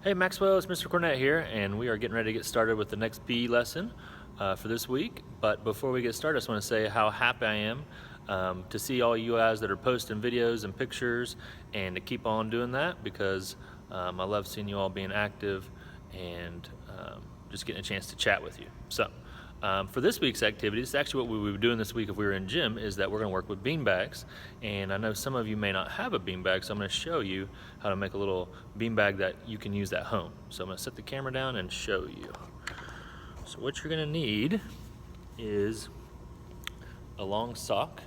Hey Maxwell, it's Mr. Cornett here, and we are getting ready to get started with the next PE lesson for this week. But before we get started, I just want to say how happy I am to see all you guys that are posting videos and pictures, and to keep on doing that because I love seeing you all being active and just getting a chance to chat with you. So for this week's activity, this is actually what we would be doing this week if we were in gym, is that we're going to work with beanbags. And I know some of you may not have a beanbag, so I'm going to show you how to make a little beanbag that you can use at home. So I'm going to set the camera down and show you. So what you're going to need is a long sock,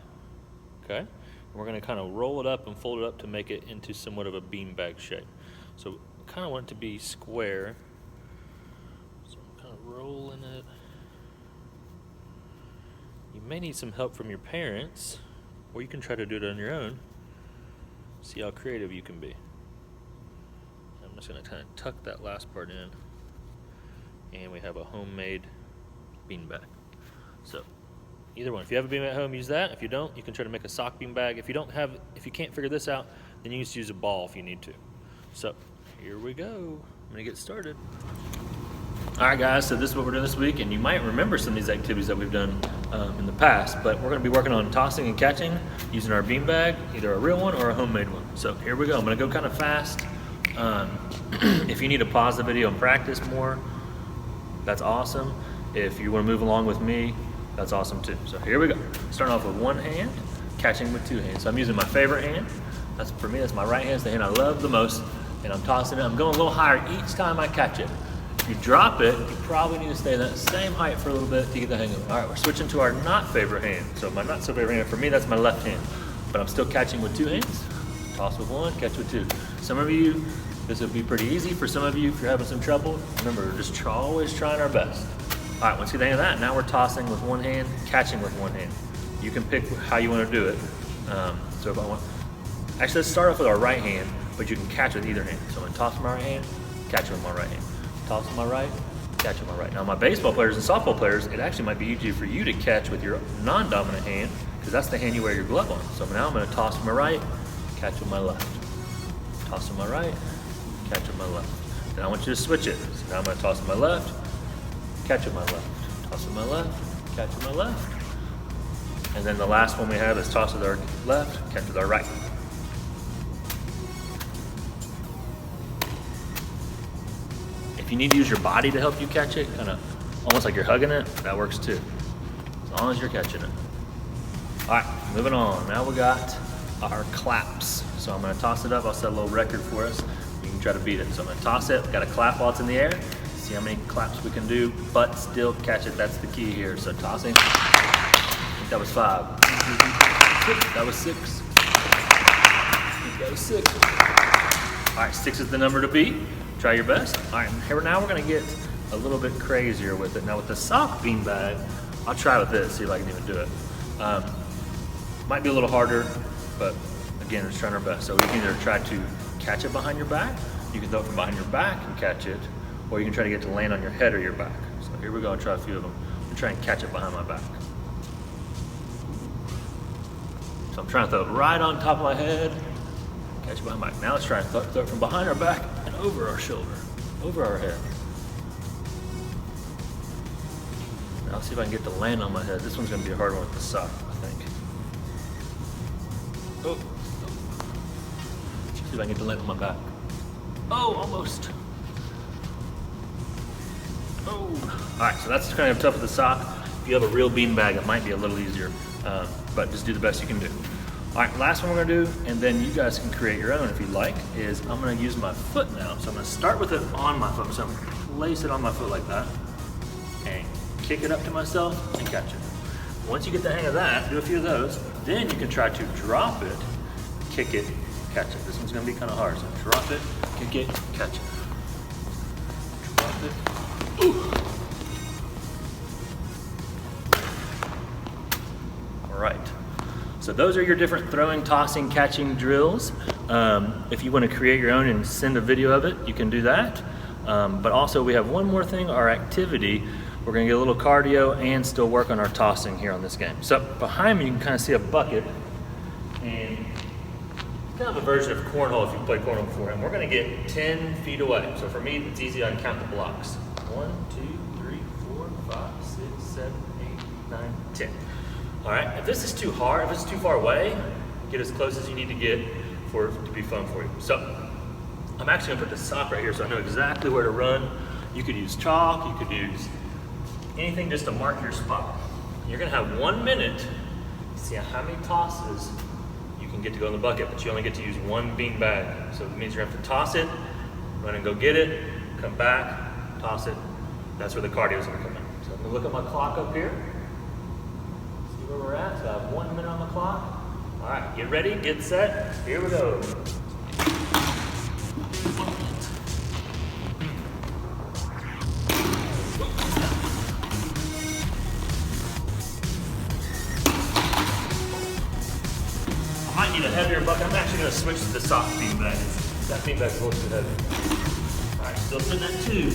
okay? And we're going to kind of roll it up and fold it up to make it into somewhat of a beanbag shape. So kind of want it to be square. So I'm kind of rolling it. You may need some help from your parents, or you can try to do it on your own. See how creative you can be. I'm just going to kind of tuck that last part in, and we have a homemade beanbag. So either one. If you have a beanbag at home, use that. If you don't, you can try to make a sock beanbag. If you can't figure this out, then you can just use a ball if you need to. So here we go. I'm going to get started. Alright guys, so this is what we're doing this week, and you might remember some of these activities that we've done in the past, but we're going to be working on tossing and catching using our beanbag, either a real one or a homemade one. So here we go. I'm going to go kind of fast. If you need to pause the video and practice more, that's awesome. If you want to move along with me, that's awesome too. So here we go. Starting off with one hand, catching with two hands. So I'm using my favorite hand. For me, that's my right hand. It's the hand I love the most, and I'm tossing it. I'm going a little higher each time I catch it. If you drop it, you probably need to stay that same height for a little bit to get the hang of it. All right, we're switching to our not favorite hand. So my not so favorite hand, for me, that's my left hand. But I'm still catching with two hands. Toss with one, catch with two. Some of you, this would be pretty easy. For some of you, if you're having some trouble, remember, we're just always trying our best. All right, once you get the hang of that, now we're tossing with one hand, catching with one hand. You can pick how you want to do it. So if I want, actually, let's start off with our right hand, but you can catch with either hand. So I'm gonna toss with my right hand, catch with my right hand. Toss with my right, catch with my right. Now my baseball players and softball players, it actually might be easier for you to catch with your non-dominant hand, because that's the hand you wear your glove on. So now I'm going to toss with my right, catch with my left. Toss with my right, catch with my left. Then I want you to switch it. So now I'm going to toss with my left, catch with my left. Toss with my left, catch with my left. And then the last one we have is toss with our left, catch with our right. If you need to use your body to help you catch it, kind of almost like you're hugging it, that works too, as long as you're catching it. All right, moving on. Now we got our claps. So I'm going to toss it up. I'll set a little record for us. You can try to beat it. So I'm going to toss it. Got to clap while it's in the air. See how many claps we can do, but still catch it. That's the key here. So tossing. I think that was 5. That was 6. I think that was 6. All right, 6 is the number to beat. Try your best. All right, now we're gonna get a little bit crazier with it. Now with the sock beanbag, I'll try with this, see if I can even do it. Might be a little harder, but again, we're just trying our best. So we can either try to catch it behind your back, you can throw it from behind your back and catch it, or you can try to get it to land on your head or your back. So here we go, I'll try a few of them. I'm trying to catch it behind my back. So I'm trying to throw it right on top of my head, catch it behind my back. Now let's try and throw it from behind our back and over our shoulder, over our head. Now let's see if I can get to land on my head. This one's gonna be a hard one with the sock, I think. Oh. See if I can get to land on my back. Oh, almost. Oh. All right, so that's kind of tough with the sock. If you have a real beanbag, it might be a little easier, but just do the best you can do. All right, last one we're gonna do, and then you guys can create your own if you'd like, is I'm gonna use my foot now. So I'm gonna start with it on my foot. So I'm gonna place it on my foot like that, and kick it up to myself and catch it. Once you get the hang of that, do a few of those, then you can try to drop it, kick it, catch it. This one's gonna be kind of hard, so drop it, kick it, catch it. Drop it, ooh. All right. So those are your different throwing, tossing, catching drills. If you want to create your own and send a video of it, you can do that. But also we have one more thing, our activity. We're going to get a little cardio and still work on our tossing here on this game. So behind me you can kind of see a bucket, and kind of a version of cornhole if you've played cornhole before. And we're gonna get 10 feet away. So for me, it's easy, I can count the blocks. 1, 2, 3, 4, 5, 6, 7, 8, 9, 10. All right, if this is too hard, if it's too far away, get as close as you need to get for it to be fun for you. So I'm actually gonna put the sock right here so I know exactly where to run. You could use chalk, you could use anything just to mark your spot. You're gonna have 1 minute to see how many tosses you can get to go in the bucket, but you only get to use one bean bag. So it means you're gonna have to toss it, run and go get it, come back, toss it. That's where the cardio is gonna come in. So I'm gonna look at my clock up here, see where we're at. So I have 1 minute on the clock. All right, get ready, get set, here we go. I might need a heavier bucket. I'm actually gonna switch to the soft bean bag. That bean bag's a little too heavy. All right, still sitting at 2.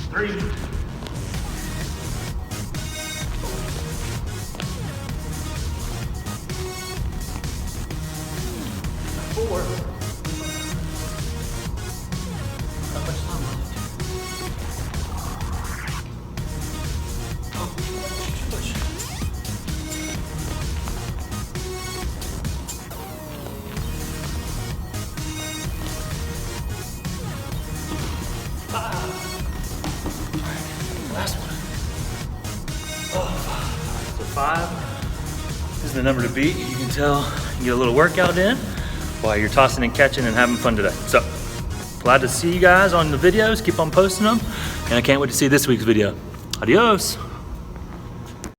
3. 4. How much time on it? Oh, too much. 5. All right, last one. Oh, so 5 is the number to beat. You can tell you get a little workout in while you're tossing and catching and having fun today. So, glad to see you guys on the videos. Keep on posting them. And I can't wait to see this week's video. Adios.